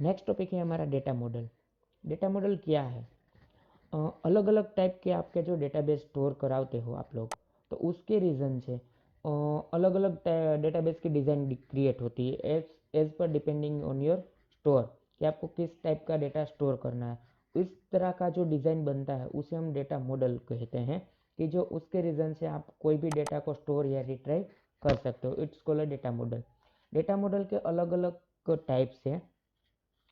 Next topic है हमारा data model. Data model क्या है? अलग अलग टाइप के आपके जो डेटाबेस स्टोर कराते हो आप लोग, तो उसके रीज़न से अलग अलग डेटाबेस की डिज़ाइन क्रिएट होती है as per depending on your store, कि आपको किस टाइप का डेटा स्टोर करना है। इस तरह का जो डिज़ाइन बनता है उसे हम डेटा मॉडल कहते हैं, कि जो उसके रीज़न से आप कोई भी डेटा को स्टोर या रिट्राइव कर सकते हो। It's called data model. Data model के अलग अलग टाइप्स हैं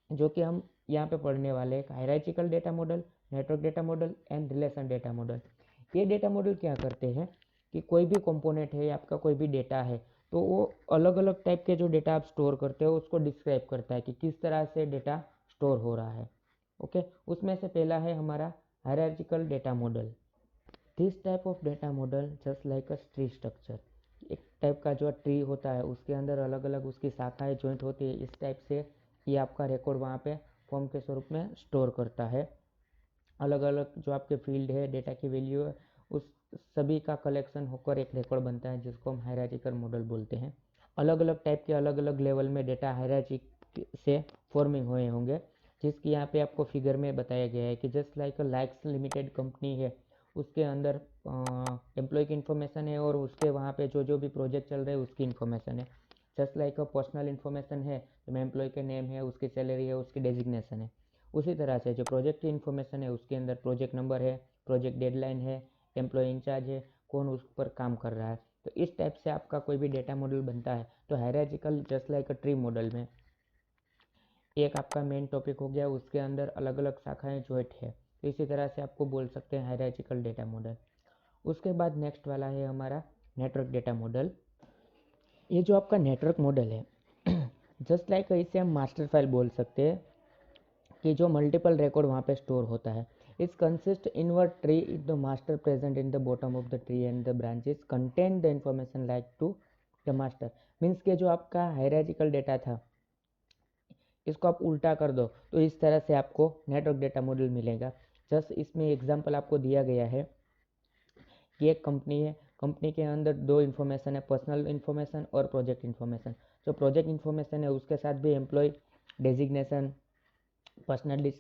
जो कि हम यहाँ पे पढ़ने वाले हैं। Hierarchical data model, network data model and relation data model. ये डेटा मॉडल क्या करते हैं कि कोई भी कंपोनेंट है या आपका कोई भी डेटा है, तो वो अलग अलग टाइप के जो डेटा आप स्टोर करते हो उसको डिस्क्राइब करता है कि किस तरह से डेटा स्टोर हो रहा है। ओके, उसमें से पहला है हमारा hierarchical data model. This type of data model just like a tree structure. एक टाइप का जो ट्री होता है उसके अंदर अलग अलग उसकी शाखाएं जॉइंट होती है, इस टाइप से ये आपका रिकॉर्ड वहाँ पे फॉर्म के स्वरूप में स्टोर करता है। अलग अलग जो आपके फील्ड है, डेटा की वैल्यू है, उस सभी का कलेक्शन होकर एक रिकॉर्ड बनता है जिसको हम हायरार्चिकल मॉडल बोलते हैं। अलग अलग टाइप के अलग अलग लेवल में डेटा हायरार्ची से फॉर्मिंग हुए होंगे, जिसकी यहाँ पे आपको फिगर में बताया गया है कि just like likes limited company है, उसके अंदर एम्प्लॉय की इन्फॉर्मेशन है और उसके वहाँ पे जो जो भी प्रोजेक्ट चल रहे हैं उसकी इन्फॉर्मेशन है। जस्ट लाइक पर्सनल इन्फॉर्मेशन है, तो एम्प्लॉय के नेम है, उसकी सैलरी है, उसकी डेजिग्नेशन है। उसी तरह से जो प्रोजेक्ट की इन्फॉर्मेशन है उसके अंदर प्रोजेक्ट नंबर है, प्रोजेक्ट डेडलाइन है, एम्प्लॉय इंचार्ज है, कौन उस पर काम कर रहा है। तो इस टाइप से आपका कोई भी डेटा मॉडल बनता है। तो hierarchical just like a tree model में एक आपका मेन टॉपिक हो गया, उसके अंदर अलग अलग शाखाएं जॉइंट है, तो इसी तरह से आपको बोल सकते हैं हायरार्चिकल डेटा मॉडल। उसके बाद नेक्स्ट वाला है हमारा नेटवर्क डेटा मॉडल। ये जो आपका नेटवर्क मॉडल है जस्ट लाइक इसे हम मास्टर फाइल बोल सकते हैं, कि जो मल्टीपल रिकॉर्ड वहाँ पे स्टोर होता है। It's consist inverted tree in the master present in the bottom of the tree and the branches contain the information like to the master. Means के जो आपका हायरार्चिकल डेटा था इसको आप उल्टा कर दो तो इस तरह से आपको नेटवर्क डेटा मॉडल मिलेगा। जस्ट इसमें एग्जांपल आपको दिया गया है कि एक कंपनी है, कंपनी के अंदर दो इन्फॉर्मेशन है, पर्सनल इन्फॉर्मेशन और प्रोजेक्ट इन्फॉर्मेशन। जो प्रोजेक्ट इन्फॉर्मेशन है उसके साथ भी एम्प्लॉय डेजिग्नेशन, पर्सनल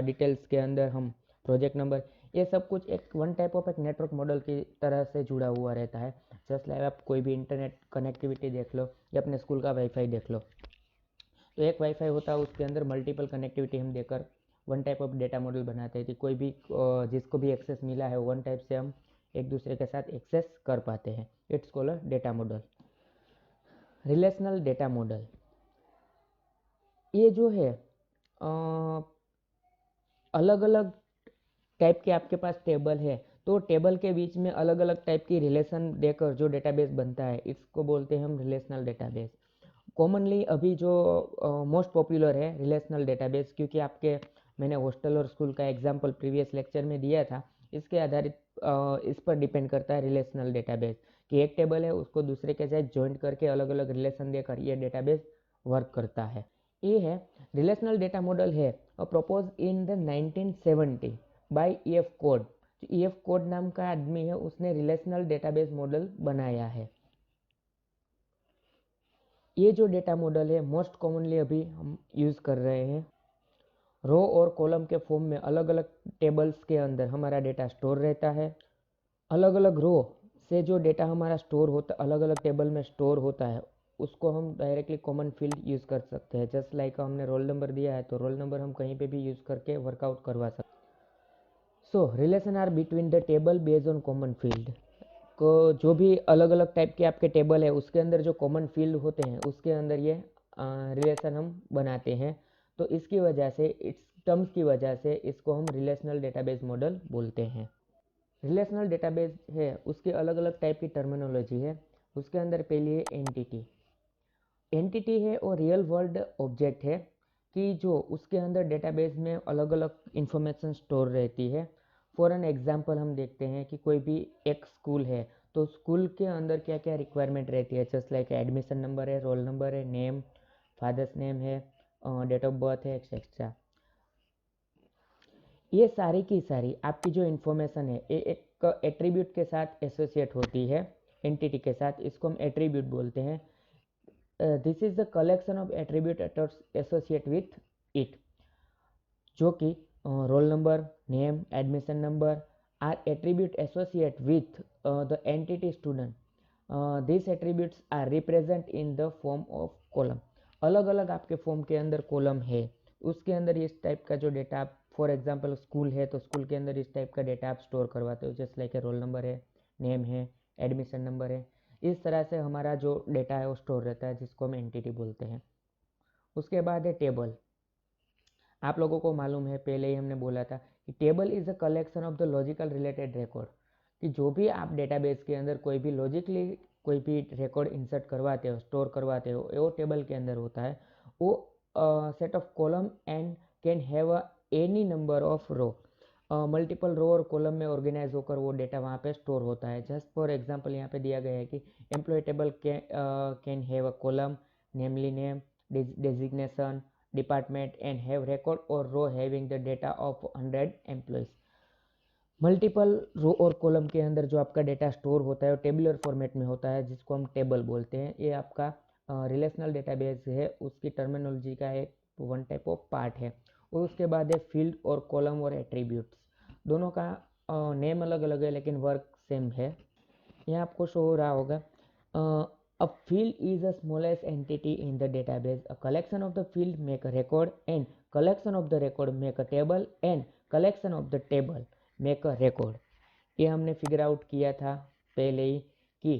डिटेल्स के अंदर हम प्रोजेक्ट नंबर, ये सब कुछ एक वन टाइप ऑफ एक नेटवर्क मॉडल की तरह से जुड़ा हुआ रहता है। जस्ट लाइक आप कोई भी इंटरनेट कनेक्टिविटी देख लो या अपने स्कूल का वाईफाई देख लो, तो एक वाईफाई होता है उसके अंदर मल्टीपल कनेक्टिविटी हम देकर one type of data model बनाते हैं कि कोई भी जिसको भी एक्सेस मिला है वन टाइप से हम एक दूसरे के साथ एक्सेस कर पाते हैं। It's called data model. Relational data model, ये जो है अलग अलग टाइप के आपके पास टेबल है, तो टेबल के बीच में अलग अलग टाइप की रिलेशन देकर जो डेटाबेस बनता है इसको बोलते हैं हम रिलेशनल डेटाबेस। कॉमनली अभी जो मोस्ट पॉपुलर है रिलेशनल डेटाबेस, क्योंकि आपके मैंने हॉस्टल और स्कूल का एग्जांपल प्रीवियस लेक्चर में दिया था, इसके आधारित इस पर डिपेंड करता है रिलेशनल डेटाबेस, कि एक टेबल है उसको दूसरे के साथ जॉइंट करके अलग अलग रिलेशन देकर ये डेटाबेस वर्क करता है। ये है रिलेशनल डेटा मॉडल है propose in the 1970 by EF Codd. जो EF कोड नाम का आदमी है उसने रिलेशनल डेटाबेस मॉडल बनाया है। ये जो डेटा मॉडल है मोस्ट कॉमनली अभी हम यूज़ कर रहे हैं। रो और कॉलम के फॉर्म में अलग अलग टेबल्स के अंदर हमारा डेटा स्टोर रहता है। अलग अलग रो से जो डेटा हमारा स्टोर होता अलग अलग टेबल में स्टोर होता है उसको हम डायरेक्टली कॉमन फील्ड यूज़ कर सकते हैं। जस्ट लाइक हमने रोल नंबर दिया है तो रोल नंबर हम कहीं पे भी यूज़ करके वर्कआउट करवा सकते हैं। So relation are between the table based on common field. को जो भी अलग अलग टाइप के आपके टेबल है उसके अंदर जो कॉमन फील्ड होते हैं उसके अंदर ये रिलेशन हम बनाते हैं। तो इसकी वजह से इट्स टर्म्स की वजह से इसको हम रिलेशनल डेटाबेस मॉडल बोलते हैं। रिलेशनल डेटाबेस है उसके अलग अलग टाइप की टर्मिनोलॉजी है। उसके अंदर पहली है एंटिटी। एंटिटी है और रियल वर्ल्ड ऑब्जेक्ट है, कि जो उसके अंदर डेटाबेस में अलग अलग इंफॉर्मेशन स्टोर रहती है। फॉर एन एग्जांपल हम देखते हैं कि कोई भी एक स्कूल है तो स्कूल के अंदर क्या क्या रिक्वायरमेंट रहती है। जस्ट लाइक एडमिशन नंबर है, रोल नंबर है, नेम, फादर्स नेम है, डेट ऑफ बर्थ है, एक्सेट्रा। ये सारी की सारी आपकी जो इन्फॉर्मेशन है ये एक एट्रीब्यूट के साथ एसोसिएट होती है, एंटिटी के साथ, इसको हम एट्रीब्यूट बोलते हैं। This is the collection of attribute associate with it, जो कि roll number, name, admission number are attribute associate with the entity student. This attributes are represent in the form of column. अलग अलग आपके form के अंदर column है, उसके अंदर इस टाइप का जो डेटा आप, फॉर एग्जांपल स्कूल है तो स्कूल के अंदर इस टाइप का डेटा आप स्टोर करवाते हो, जैसे लाइक रोल नंबर है, नेम है, एडमिशन नंबर है. इस तरह से हमारा जो डेटा है वो स्टोर रहता है, जिसको हम एंटिटी बोलते हैं. उसके बाद है टेबल. आप लोगों को मालूम है, पहले ही हमने बोला था कि table is a collection of the logical related record, कि जो भी आप डेटाबेस के अंदर कोई भी लॉजिकली कोई भी रिकॉर्ड इंसर्ट करवाते हो, स्टोर करवाते हो, वो टेबल के अंदर होता है. वो set of column and can have any number of row. Multiple row और कॉलम में ऑर्गेनाइज होकर वो डेटा वहाँ पे स्टोर होता है. जस्ट फॉर एग्जांपल यहाँ पे दिया गया है कि employ table can have a column namely name, designation, department and have record or row having the data of 100 employees. Multiple row और कॉलम के अंदर जो आपका डेटा स्टोर होता है वो टेबुलर फॉर्मेट में होता है, जिसको हम टेबल बोलते हैं. ये आपका रिलेशनल डेटाबेस है, उसकी टर्मिनोलॉजी का एक वन टाइप ऑफ पार्ट है. और उसके बाद है फील्ड और कॉलम और एट्रीब्यूट्स. दोनों का नेम अलग अलग है लेकिन वर्क सेम है. यहाँ आपको शो हो रहा होगा. A field is the smallest entity in the database. A collection of the field make a record, and collection of the record make a table, and collection of the table make a record. ये हमने figure out किया था पहले ही कि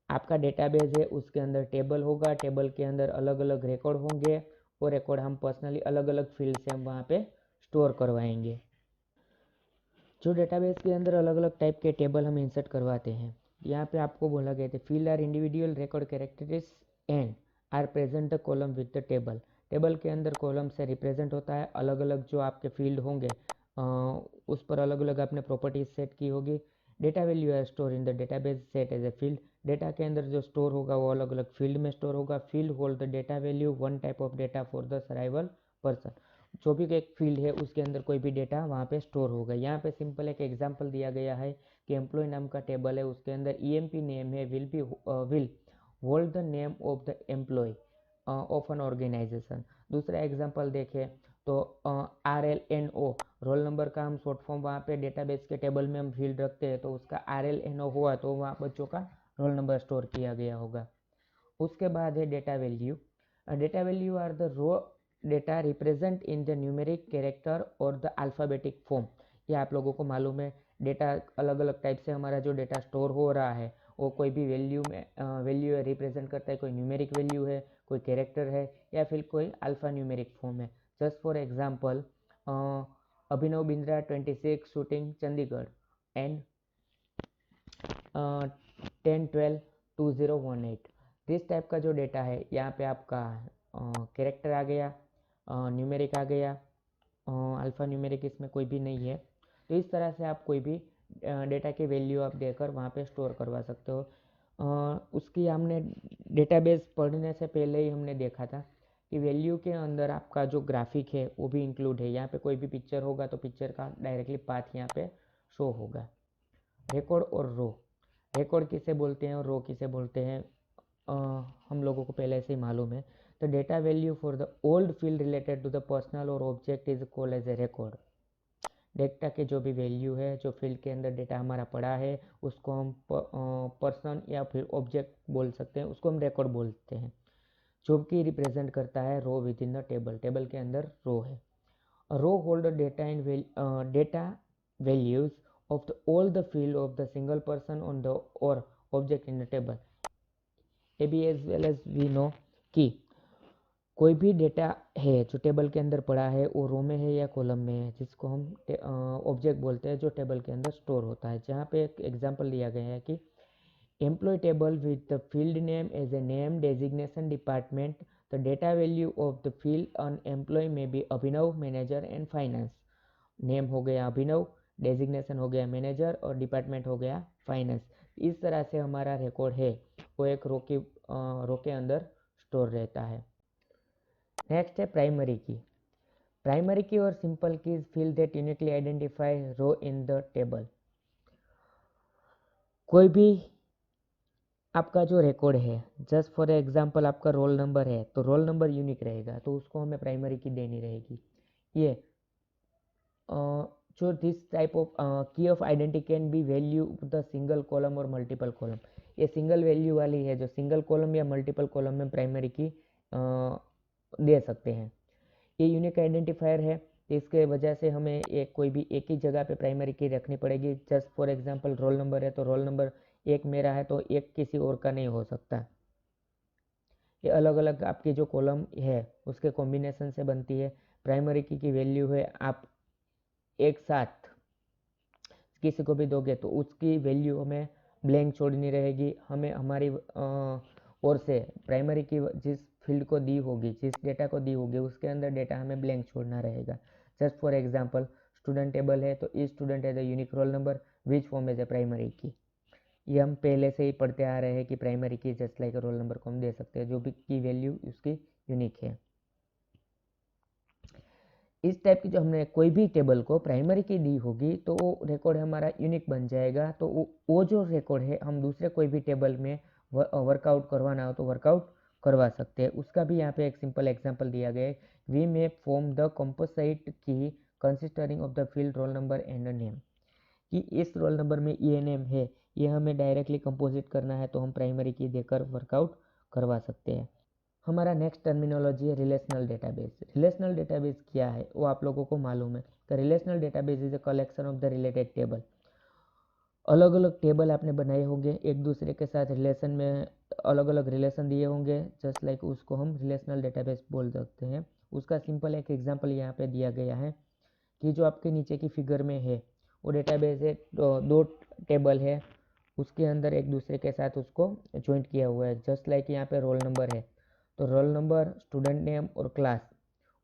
आपका database है, उसके अंदर टेबल होगा, टेबल के अंदर अलग अलग रिकॉर्ड होंगे, और रिकॉर्ड हम पर्सनली अलग अलग फील्ड से हम वहाँ पे स्टोर करवाएंगे. जो डेटाबेस के अंदर अलग अलग टाइप के टेबल हम इंसर्ट करवाते हैं, यहाँ पे आपको बोला गया था field are individual record characteristics and are present the column with the table. Table के अंदर कॉलम से रिप्रेजेंट होता है, अलग अलग जो आपके फील्ड होंगे उस पर अलग अलग आपने प्रॉपर्टीज सेट की होगी. Data value are store in the database set as a field. Data के अंदर जो स्टोर होगा वो अलग अलग फील्ड में स्टोर होगा. Field hold the data value, one type of data for the survival person. जो भी एक फील्ड है उसके अंदर कोई भी डेटा वहाँ पे स्टोर होगा. यहाँ पे सिंपल एक एग्जांपल दिया गया है कि एम्प्लॉय नाम का टेबल है, उसके अंदर ईएमपी नेम है, will hold the name of the employ of an organisation. दूसरा एग्जांपल देखें तो RLNO, रोल नंबर का हम शॉर्ट फॉर्म वहाँ पे डेटाबेस के टेबल में हम फील्ड रखते हैं, तो उसका RLNO हुआ तो वहाँ बच्चों का रोल नंबर स्टोर किया गया होगा. उसके बाद है data value. Data value are the raw data represent in the numeric character और द अल्फ़ाबेटिक फॉर्म. ये आप लोगों को मालूम है, डेटा अलग अलग टाइप से हमारा जो डेटा स्टोर हो रहा है वो कोई भी वैल्यू में वैल्यू रिप्रेजेंट करता है. कोई न्यूमेरिक वैल्यू है, कोई कैरेक्टर है, या फिर कोई अल्फ़ा न्यूमेरिक फॉर्म है. Just for example Abhinav Bindra 26 shooting Chandigarh and 10/12/2018. This type का जो डेटा है यहाँ पे आपका कैरेक्टर आ गया, न्यूमेरिक आ गया, अल्फ़ा न्यूमेरिक इसमें कोई भी नहीं है. तो इस तरह से आप कोई भी डेटा की वैल्यू आप देकर वहाँ पे स्टोर करवा सकते हो. उसकी हमने डेटाबेस पढ़ने से पहले ही हमने देखा था कि वैल्यू के अंदर आपका जो ग्राफिक है वो भी इंक्लूड है. यहाँ पे कोई भी पिक्चर होगा तो पिक्चर का डायरेक्टली पाथ यहाँ पे शो होगा. रिकॉर्ड और रो. रिकॉर्ड किसे बोलते हैं और रो किसे बोलते हैं हम लोगों को पहले से ही मालूम है. The data value for the old field related to the personal और object is called as a record. Data के जो भी वैल्यू है, जो फील्ड के अंदर डेटा हमारा पड़ा है, उसको हम पर्सन या फिर ऑब्जेक्ट बोल सकते हैं, उसको हम रिकॉर्ड बोलते हैं, जो कि रिप्रेजेंट करता है row within the table. Table के अंदर रो है. Row hold data in data values of all the field of the single person on the or object in the table. ये भी as well as we know कि कोई भी data है जो टेबल के अंदर पड़ा है वो रो में है या कॉलम में है, जिसको हम ऑब्जेक्ट बोलते हैं, जो टेबल के अंदर स्टोर होता है. जहाँ पे एक एग्जांपल दिया गया है कि employ table with the field name as a name, designation, department. The data value of the field on employee में be Abhinav, manager and finance. Name हो गया अभिनव, डेजिग्नेशन हो गया मैनेजर, और डिपार्टमेंट हो गया फाइनेंस. इस तरह से हमारा रिकॉर्ड है वो एक रो के अंदर स्टोर रहता है. नेक्स्ट है प्राइमरी की. प्राइमरी की और simple keys field that uniquely identify row in the table. कोई भी आपका जो रिकॉर्ड है, जस्ट फॉर एग्जांपल आपका रोल नंबर है, तो रोल नंबर यूनिक रहेगा, तो उसको हमें प्राइमरी की देनी रहेगी। ये जो दिस टाइप ऑफ की of identity can be value the single column और मल्टीपल कॉलम। ये सिंगल वैल्यू वाली है, जो सिंगल कॉलम या मल्टीपल कॉलम में प्राइमरी की दे सकते हैं। ये यूनिक आइडेंटिफायर है, तो इसके वजह से हमें एक कोई भी एक ही जगह पे प्राइमरी की रखनी पड़ेगी। Just for example role number है, तो रोल नंबर एक मेरा है, तो एक किसी और का नहीं हो सकता। ये अलग अलग आपकी जो कॉलम है उसके कॉम्बिनेशन से बनती है। प्राइमरी की वैल्यू है, आप एक साथ किसी को भी दोगे तो उसकी वैल्यू हमें ब्लैंक छोड़नी रहेगी। हमें हमारी ओर से प्राइमरी की जिस फील्ड को दी होगी, जिस डेटा को दी होगी, उसके अंदर डेटा हमें ब्लैंक छोड़ना रहेगा। Just for example student table है, तो ई स्टूडेंट है the unique roll number which form as a primary key. ये हम पहले से ही पढ़ते आ रहे हैं कि प्राइमरी की जस्ट लाइक रोल नंबर को हम दे सकते हैं, जो भी की वैल्यू उसकी यूनिक है। इस टाइप की जो हमने कोई भी टेबल को प्राइमरी की दी होगी तो वो रिकॉर्ड हमारा यूनिक बन जाएगा। तो वो जो रिकॉर्ड है हम दूसरे कोई भी टेबल में वर्कआउट करवाना हो तो वर्कआउट करवा सकते हैं। उसका भी यहाँ पे एक सिंपल एग्जांपल दिया गया है। We may form the composite key consisting of the field roll number and name, कि इस रोल नंबर में ई एन एम है, ये हमें डायरेक्टली कंपोजिट करना है, तो हम प्राइमरी की देकर वर्कआउट करवा सकते हैं। हमारा नेक्स्ट टर्मिनोलॉजी है रिलेशनल डेटाबेस। रिलेशनल डेटाबेस क्या है वो आप लोगों को मालूम है। तो relational database is a collection of the related table. अलग अलग टेबल आपने बनाए होंगे, एक दूसरे के साथ रिलेशन में अलग अलग रिलेशन दिए होंगे, जस्ट लाइक उसको हम रिलेशनल डेटाबेस बोल सकते हैं। उसका सिंपल एक एग्जांपल यहाँ पे दिया गया है कि जो आपके नीचे की फिगर में है वो डेटाबेस है, दो टेबल है, उसके अंदर एक दूसरे के साथ उसको ज्वाइंट किया हुआ है। जस्ट लाइक यहाँ पे रोल नंबर है, तो रोल नंबर, स्टूडेंट नेम और क्लास,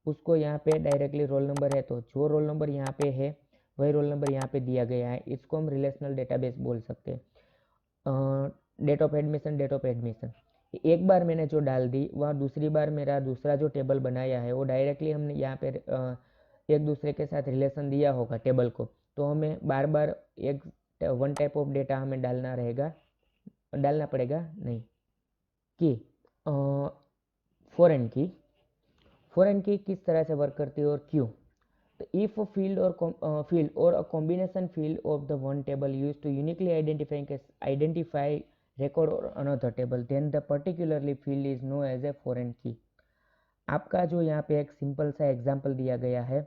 उसको यहाँ पे डायरेक्टली रोल नंबर है, तो जो रोल नंबर यहाँ पे है वही रोल नंबर यहाँ पे दिया गया है, इसको हम रिलेशनल डेटाबेस बोल सकते हैं। Date of admission, date of admission एक बार मैंने जो डाल दी, वह दूसरी बार मेरा दूसरा जो टेबल बनाया है वो डायरेक्टली हमने यहाँ पे एक दूसरे के साथ रिलेशन दिया होगा टेबल को, तो हमें बार बार एक वन टाइप ऑफ डेटा हमें डालना पड़ेगा नहीं। कि फॉरेन की किस तरह से वर्क करती है और क्यों। तो if a field or a combination field of the one table use to uniquely identify record or another table, then the particularly field is known as a foreign key। आपका जो यहाँ पे एक सिंपल सा एग्जांपल दिया गया है,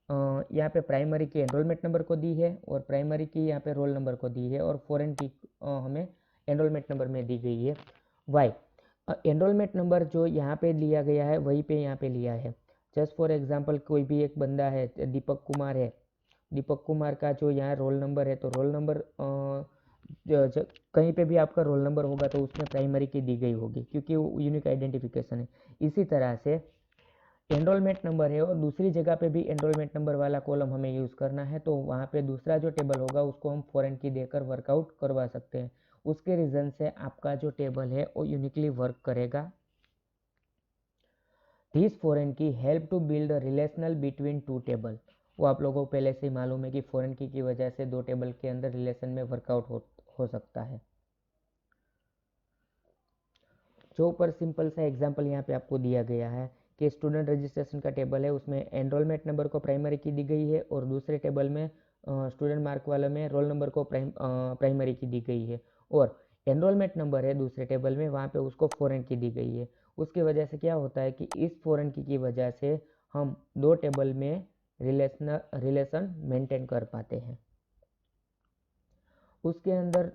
यहाँ पे प्राइमरी की एनरोलमेंट नंबर को दी है और प्राइमरी की यहाँ पे रोल नंबर को दी है, और फॉरेन की हमें एनरोलमेंट नंबर में दी गई है। वाई एनरोलमेंट नंबर जो यहाँ पे लिया गया है वहीं पे यहाँ पे लिया है। जस्ट फॉर एग्जांपल कोई भी एक बंदा है, दीपक कुमार है, दीपक कुमार का जो यहाँ रोल नंबर है, तो रोल नंबर कहीं पे भी आपका रोल नंबर होगा तो उसमें प्राइमरी की दी गई होगी, क्योंकि वो यूनिक आइडेंटिफिकेशन है। इसी तरह से एनरोलमेंट नंबर है और दूसरी जगह पे भी एनरोलमेंट नंबर वाला कॉलम हमें यूज़ करना है, तो वहाँ पे दूसरा जो टेबल होगा उसको हम फॉरेन की देकर वर्कआउट करवा सकते हैं। उसके रीज़न से आपका जो टेबल है वो यूनिकली वर्क करेगा। This foreign key help to build a relational between two table. वो आप लोगों को पहले से ही मालूम है कि फॉरेन की वजह से दो टेबल के अंदर रिलेशन में वर्कआउट हो सकता है। जो ऊपर सिंपल सा एग्जांपल यहाँ पे आपको दिया गया है कि स्टूडेंट रजिस्ट्रेशन का टेबल है, उसमें एनरोलमेंट नंबर को प्राइमरी की दी गई है और दूसरे टेबल में स्टूडेंट मार्क वाले में रोल नंबर को प्राइमरी की दी गई है, और एनरोलमेंट नंबर है दूसरे टेबल में, वहाँ पे उसको फॉरेन की दी गई है। उसकी वजह से क्या होता है कि इस फॉरेन की वजह से हम दो टेबल में रिलेशन मेंटेन कर पाते हैं। उसके अंदर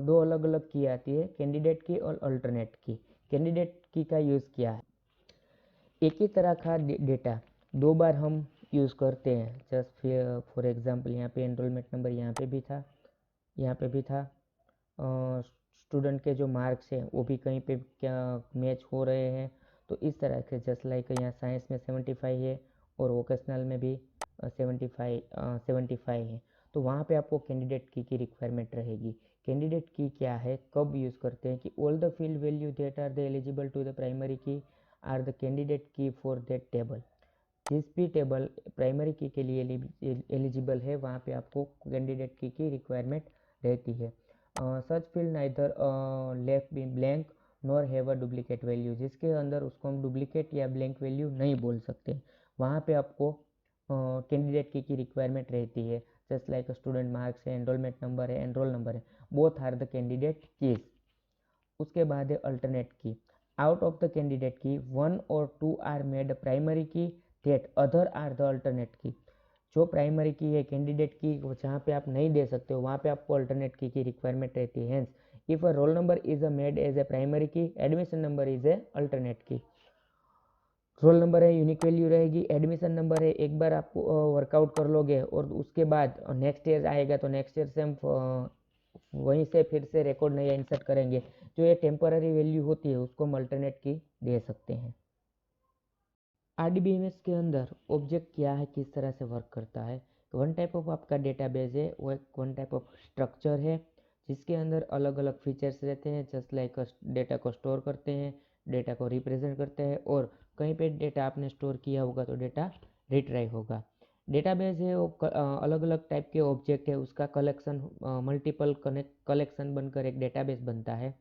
दो अलग अलग की आती है, कैंडिडेट की और अल्टरनेट की। कैंडिडेट की का यूज़ किया है, एक ही तरह का डेटा दो बार हम यूज़ करते हैं। जस्ट फॉर एग्जांपल यहाँ पे एनरोलमेंट नंबर यहाँ पे भी था, यहाँ पे भी था, स्टूडेंट के जो मार्क्स हैं वो भी कहीं पे क्या मैच हो रहे हैं। तो इस तरह से जस्ट लाइक यहाँ साइंस में 75 है और वोकेशनल में भी 75 है, तो वहाँ पे आपको कैंडिडेट की रिक्वायरमेंट रहेगी। कैंडिडेट की क्या है, कब यूज़ करते हैं कि all the field value that are the eligible to the primary key are the candidate key for that table. जिस भी टेबल प्राइमरी की के लिए एलिजिबल है वहाँ पे आपको कैंडिडेट की रिक्वायरमेंट रहती है। Such field neither left be blank nor have a duplicate value, जिसके अंदर उसको हम डुप्लीकेट या ब्लैंक वैल्यू नहीं बोल सकते। वहाँ पे आपको कैंडिडेट की रिक्वायरमेंट रहती है, जस्ट लाइक स्टूडेंट मार्क्स है, एनरोलमेंट नंबर है, एनरोल नंबर है, both are the candidate keys. उसके बाद है अल्टरनेट की। आउट ऑफ द कैंडिडेट की 1 और 2 are made primary key, that other are the alternate key. जो प्राइमरी की है कैंडिडेट की, जहाँ पे आप नहीं दे सकते हो वहाँ पे आपको अल्टरनेट की रिक्वायरमेंट रहती है। Hence if a roll number is a made as a primary key, admission number is a alternate key. Roll number है यूनिक वैल्यू रहेगी, एडमिशन नंबर है एक बार आप वर्कआउट कर लोगे और उसके बाद नेक्स्ट ईयर आएगा तो नेक्स्ट ईयर से हम वहीं से फिर से रिकॉर्ड नया इंसर्ट करेंगे। जो ये टेम्पररी वैल्यू होती है उसको हम अल्टरनेट की दे सकते हैं। आरडीबीएमएस के अंदर ऑब्जेक्ट क्या है, किस तरह से वर्क करता है। वन टाइप ऑफ आपका डेटाबेस है, वो एक वन टाइप ऑफ स्ट्रक्चर है जिसके अंदर अलग अलग फीचर्स रहते हैं, जस्ट लाइक डेटा को स्टोर करते हैं, डेटा को रिप्रेजेंट करते हैं, और कहीं पे डेटा आपने स्टोर किया होगा तो डेटा रिट्राइव होगा। डेटाबेस है वो अलग अलग टाइप के ऑब्जेक्ट है, उसका कलेक्शन मल्टीपल कलेक्शन बनकर एक डेटाबेस बनता है।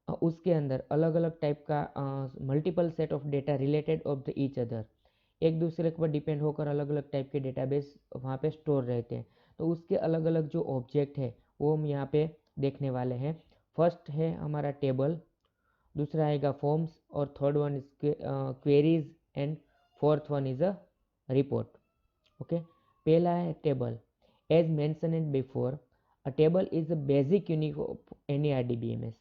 उसके अंदर अलग अलग टाइप का multiple set of data related of the each other, एक दूसरे के ऊपर डिपेंड होकर अलग अलग टाइप के डेटाबेस वहाँ पे स्टोर रहते हैं। तो उसके अलग अलग जो ऑब्जेक्ट है वो हम यहाँ पे देखने वाले हैं। फर्स्ट है हमारा टेबल, दूसरा आएगा फॉर्म्स, और third one is queries, and fourth one is a report. Okay, पहला है table. As mentioned before, a table is the basic unit of any RDBMS.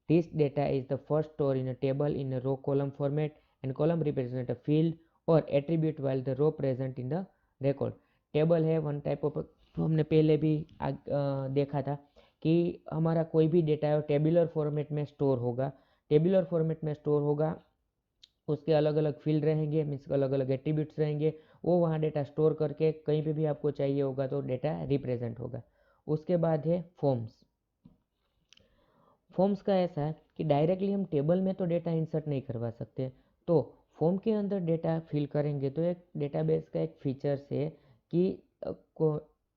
This data is the first stored in a table in a row column format, and column represent a field or attribute while the row present in the record. Table है one type of, हमने पहले भी देखा था कि हमारा कोई भी डेटा है वो टेबुलर फॉर्मेट में स्टोर होगा। टेबुलर फॉर्मेट में स्टोर होगा, उसके अलग अलग फील्ड रहेंगे, मीन्स अलग अलग एट्रीब्यूट्स रहेंगे, वो वहाँ डेटा स्टोर करके कहीं पे भी आपको चाहिए होगा तो डेटा रिप्रेजेंट होगा। उसके बाद है फॉर्म्स। फॉर्म्स का ऐसा है कि डायरेक्टली हम टेबल में तो डेटा इंसर्ट नहीं करवा सकते, तो फॉर्म के अंदर डेटा फिल करेंगे। तो एक डेटाबेस का एक फीचर्स है कि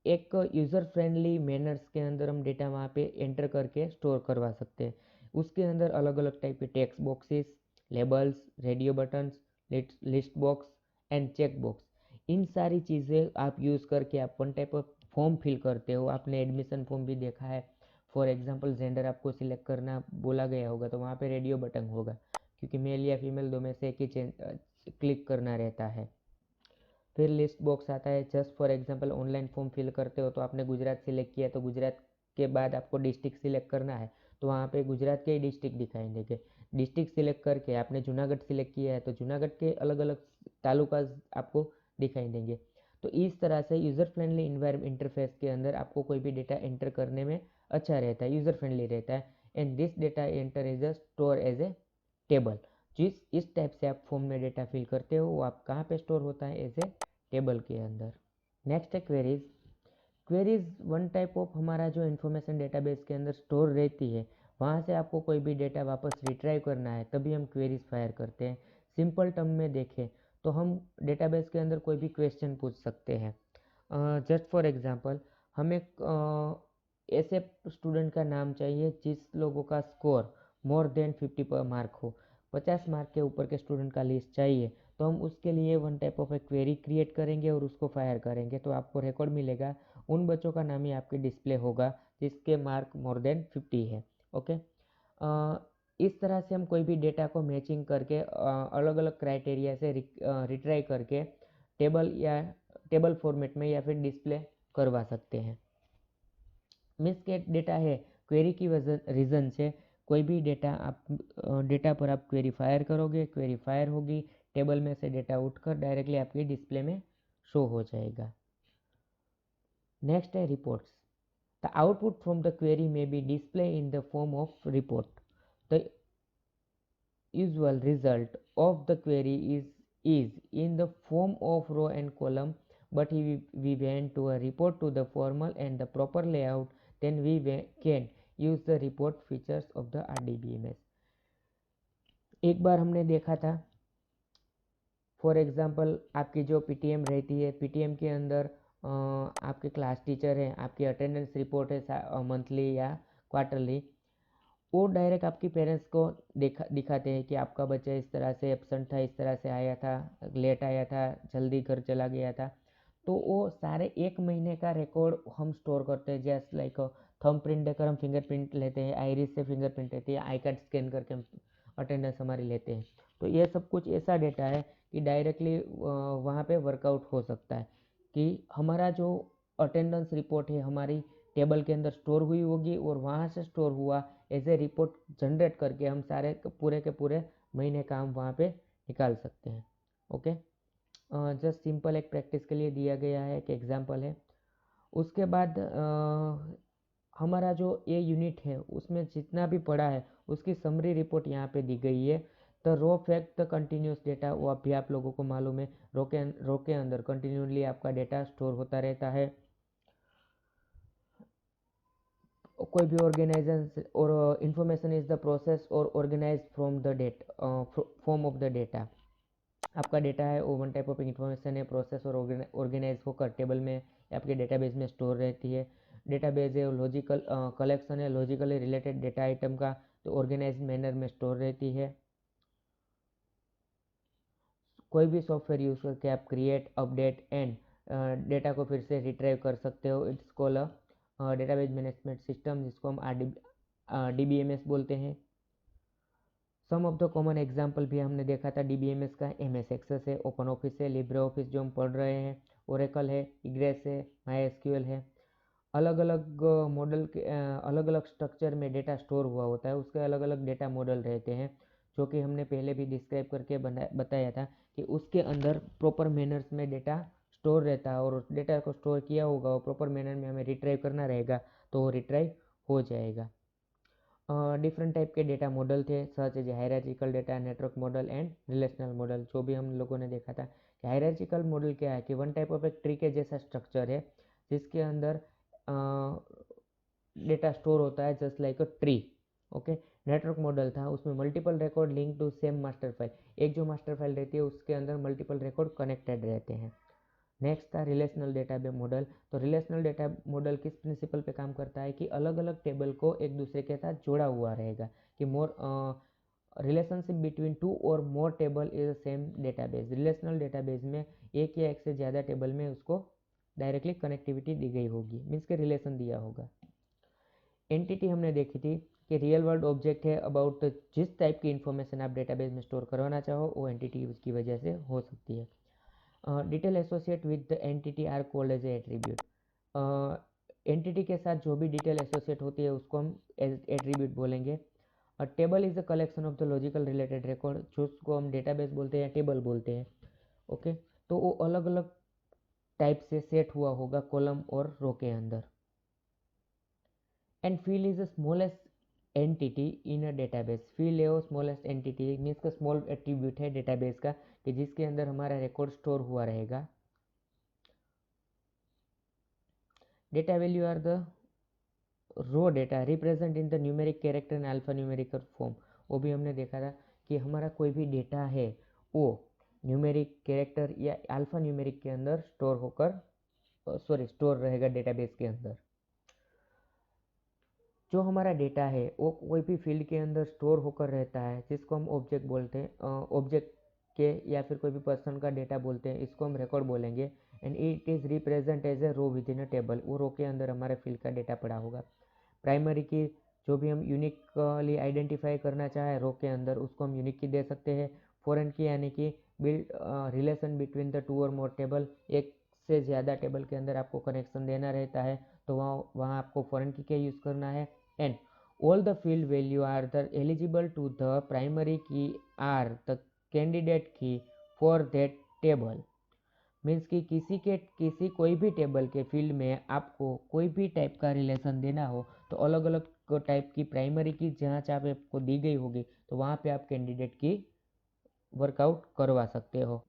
एक यूज़र फ्रेंडली मैनर्स के अंदर हम डेटा वहाँ पे एंटर करके स्टोर करवा सकते हैं। उसके अंदर अलग अलग टाइप के text boxes, labels, radio buttons, list box and check box, इन सारी चीज़ें आप यूज़ करके आप one type of form fill करते हो। आपने एडमिशन फॉर्म भी देखा है। फॉर एग्जांपल जेंडर आपको सिलेक्ट करना बोला गया होगा तो वहाँ पे रेडियो बटन होगा, क्योंकि मेल या फीमेल दो में से एक ही क्लिक करना रहता है। फिर लिस्ट बॉक्स आता है, just for example online form fill करते हो तो आपने गुजरात सिलेक्ट किया तो गुजरात के बाद आपको डिस्ट्रिक्ट सिलेक्ट करना है तो वहाँ पे गुजरात के ही डिस्ट्रिक्ट दिखाई देंगे। डिस्ट्रिक्ट सिलेक्ट करके आपने जूनागढ़ सिलेक्ट किया है तो जूनागढ़ के अलग अलग तालुका आपको दिखाई देंगे। तो इस तरह से यूज़र फ्रेंडली इंटरफेस के अंदर आपको कोई भी डेटा एंटर करने में अच्छा रहता है, यूज़र फ्रेंडली रहता है। And this data enter is a store as a table. जिस इस टाइप से आप फॉर्म में डेटा फिल करते हो वो आप कहाँ पे स्टोर होता है, एज ए टेबल के अंदर। नेक्स्ट है queries. Queries one type of हमारा जो इन्फॉर्मेशन डेटाबेस के अंदर स्टोर रहती है, वहाँ से आपको कोई भी डेटा वापस रिट्राइव करना है तभी हम क्वेरीज फायर करते हैं। सिंपल टर्म में देखें तो हम डेटाबेस के अंदर कोई भी क्वेश्चन पूछ सकते हैं। जस्ट फॉर एग्जांपल हमें ऐसे स्टूडेंट का नाम चाहिए जिस लोगों का स्कोर मोर देन 50 पर मार्क हो, 50 मार्क के ऊपर के स्टूडेंट का लिस्ट चाहिए। तो हम उसके लिए one type of A query create करेंगे और उसको फायर करेंगे तो आपको रिकॉर्ड मिलेगा, उन बच्चों का नाम ही आपके डिस्प्ले होगा जिसके मार्क मोर देन 50 है। ओके, इस तरह से हम कोई भी डेटा को मैचिंग करके अलग अलग क्राइटेरिया से रिट्राई करके टेबल फॉर्मेट में या फिर डिस्प्ले करवा सकते हैं। मिस के डेटा है क्वेरी की रीज़न से कोई भी डेटा आप डेटा पर आप क्वेरी फायर करोगे, क्वेरी फायर होगी, टेबल में से डेटा उठकर डायरेक्टली आपकी डिस्प्ले में शो हो जाएगा। नेक्स्ट है reports. The output from the query may be display in the form of report. The usual result of the query is in the form of row and column, but we went to a report to the formal and the proper layout, then we can use the report features of the RDBMS। एक बार हमने देखा था, for example आपकी जो PTM रहती है, PTM के अंदर आपके क्लास टीचर हैं, आपकी अटेंडेंस रिपोर्ट है मंथली या क्वार्टरली, वो डायरेक्ट आपकी पेरेंट्स को दिखाते हैं कि आपका बच्चा इस तरह से एब्सेंट था, इस तरह से आया था, लेट आया था, जल्दी घर चला गया था। तो वो सारे 1 महीने का रिकॉर्ड हम स्टोर करते हैं। जैसे लाइक थंब प्रिंट देकर हम फिंगरप्रिंट लेते हैं, आइरिस से फिंगरप्रिंट लेते हैं, आई कार्ड स्कैन करके हम अटेंडेंस हमारी लेते हैं। तो ये सब कुछ ऐसा डेटा है कि डायरेक्टली वहाँ पे वर्कआउट हो सकता है कि हमारा जो अटेंडेंस रिपोर्ट है हमारी टेबल के अंदर स्टोर हुई होगी और वहाँ से स्टोर हुआ एज ए रिपोर्ट जनरेट करके हम सारे पूरे के पूरे महीने का हम वहाँ पे निकाल सकते हैं। ओके, जस्ट सिंपल एक प्रैक्टिस के लिए दिया गया है, एक एग्जांपल है। उसके बाद हमारा जो ए यूनिट है उसमें जितना भी पड़ा है उसकी समरी रिपोर्ट यहाँ पे दी गई है। The raw fact the continuous data, वो अभी आप लोगों को मालूम है, रो के अंदर कंटिन्यूसली आपका डेटा स्टोर होता रहता है। कोई भी ऑर्गेनाइजेशन और इंफॉर्मेशन इज द प्रोसेस और organise from the date form of the data. आपका डेटा है वो वन टाइप ऑफ इंफॉर्मेशन है, प्रोसेस और ऑर्गेनाइज होकर टेबल में आपके डेटाबेस में स्टोर रहती है। डेटाबेस है लॉजिकल कलेक्शन है लॉजिकली रिलेटेड डेटा आइटम का, तो ऑर्गेनाइज मैनर में स्टोर रहती है। कोई भी सॉफ्टवेयर यूज़ करके आप क्रिएट अपडेट एंड डेटा को फिर से रिट्राइव कर सकते हो। It's call a database management system, जिसको हम DBMS बोलते हैं। सम ऑफ द कॉमन एग्जाम्पल भी हमने देखा था DBMS का, MS एक्सेस है, ओपन ऑफिस है, लिब्रे ऑफिस जो हम पढ़ रहे हैं, ओरेकल है, इग्रेस है, MySQL है। अलग अलग मॉडल के अलग अलग स्ट्रक्चर में डेटा स्टोर हुआ होता है, उसके अलग अलग डेटा मॉडल रहते हैं, जो कि हमने पहले भी डिस्क्राइब करके बताया था कि उसके अंदर प्रॉपर मैनर्स में डेटा स्टोर रहता है और उस डेटा को स्टोर किया होगा वो प्रॉपर मैनर में हमें रिट्राइव करना रहेगा तो वो रिट्राइव हो जाएगा। डिफरेंट टाइप के डेटा मॉडल थे, such as hierarchical data, network model and relational model. जो भी हम लोगों ने देखा था कि हायरार्चिकल मॉडल क्या है कि वन टाइप ऑफ एक ट्री के जैसा स्ट्रक्चर है जिसके अंदर डेटा स्टोर होता है just like a tree. Okay, network model था, उसमें multiple record link to same master file, एक जो मास्टर फाइल रहती है उसके अंदर मल्टीपल रिकॉर्ड कनेक्टेड रहते हैं। नेक्स्ट था रिलेशनल डेटाबेस मॉडल। तो रिलेशनल डेटा मॉडल किस प्रिंसिपल पे काम करता है कि अलग अलग टेबल को एक दूसरे के साथ जोड़ा हुआ रहेगा, कि मोर रिलेशनशिप बिटवीन टू और more table is same database. Relational database में एक या एक से ज़्यादा टेबल में उसको डायरेक्टली कनेक्टिविटी दी गई होगी, मीन्स के रिलेशन दिया होगा। एंटिटी हमने देखी थी कि रियल वर्ल्ड ऑब्जेक्ट है अबाउट जिस टाइप की इंफॉर्मेशन आप डेटाबेस में स्टोर करवाना चाहो वो एंटिटी उसकी वजह से हो सकती है। Detail associate with the entity are called as attribute. Entity के साथ जो भी डिटेल एसोसिएट होती है उसको हम एट्रीब्यूट बोलेंगे। Table is a collection of the logical related record, जिसको हम डेटाबेस बोलते हैं या टेबल बोलते हैं। ओके, तो वो अलग अलग टाइप से सेट हुआ होगा कॉलम और रो के अंदर। And field is the smallest entity in a database. Field है वो स्मॉलेस्ट एंटिटी, मीन्स का स्मॉल एट्रीब्यूट है डेटाबेस का कि जिसके अंदर हमारा रिकॉर्ड स्टोर हुआ रहेगा। Data value are the raw data represent in the numeric character and alpha numerical form. वो भी हमने देखा था कि हमारा कोई भी डेटा है वो न्यूमेरिक कैरेक्टर या अल्फा न्यूमेरिक के अंदर स्टोर होकर स्टोर रहेगा डेटाबेस के अंदर। जो हमारा डेटा है वो कोई भी फील्ड के अंदर स्टोर होकर रहता है जिसको हम ऑब्जेक्ट बोलते हैं, ऑब्जेक्ट के या फिर कोई भी पर्सन का डेटा बोलते हैं, इसको हम रिकॉर्ड बोलेंगे। And it is represent as a row within a table, वो रो के अंदर हमारे फील्ड का डेटा पड़ा होगा। प्राइमरी की जो भी हम यूनिकली आइडेंटिफाई करना चाहे रो के अंदर उसको हम यूनिक की दे सकते हैं। फॉरेन की यानी कि build relation between the two और मोर टेबल, एक से ज़्यादा टेबल के अंदर आपको कनेक्शन देना रहता है तो वहाँ आपको फॉरेन की यूज़ करना है। And all the field value are the eligible to the primary key are the candidate key for that table। Means कि किसी कोई भी टेबल के फील्ड में आपको कोई भी टाइप का रिलेशन देना हो तो अलग अलग टाइप की प्राइमरी की जहाँ चाहे आपको दी गई होगी तो वहाँ पे आप कैंडिडेट की वर्कआउट करवा सकते हो।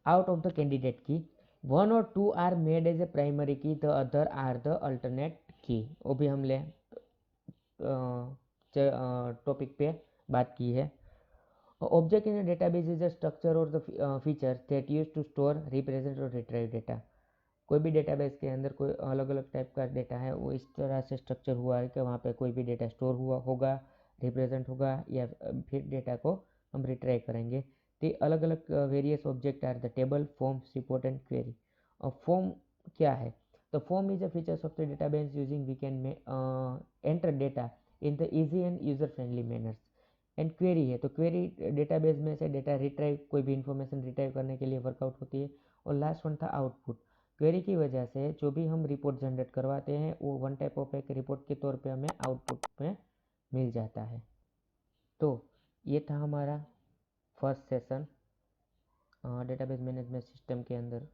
Out of the candidate key one और two are made as a primary key, the other are the alternate key. वो भी हम ले टॉपिक पे बात की है। Object in database is a structure और the feature that use to store represent और रिट्राइव डेटा। कोई भी डेटाबेस के अंदर कोई अलग अलग टाइप का डेटा है, वो इस तरह से स्ट्रक्चर हुआ है कि वहाँ पे कोई भी डेटा स्टोर हुआ होगा, रिप्रेजेंट होगा, या फिर डेटा को हम रिट्राइव करेंगे। तो अलग अलग various object are the table, forms, report and query. Form क्या है? तो form is a features of the database using we can enter data in the easy and user friendly manners. And query है, तो query database में से data retrieve, कोई भी information retrieve करने के लिए वर्कआउट होती है। और लास्ट वन था आउटपुट। क्वेरी की वजह से जो भी हम रिपोर्ट जनरेट करवाते हैं वो वन टाइप ऑफ एक रिपोर्ट के तौर पे हमें आउटपुट में मिल जाता है। तो ये था हमारा first session database management system के अंदर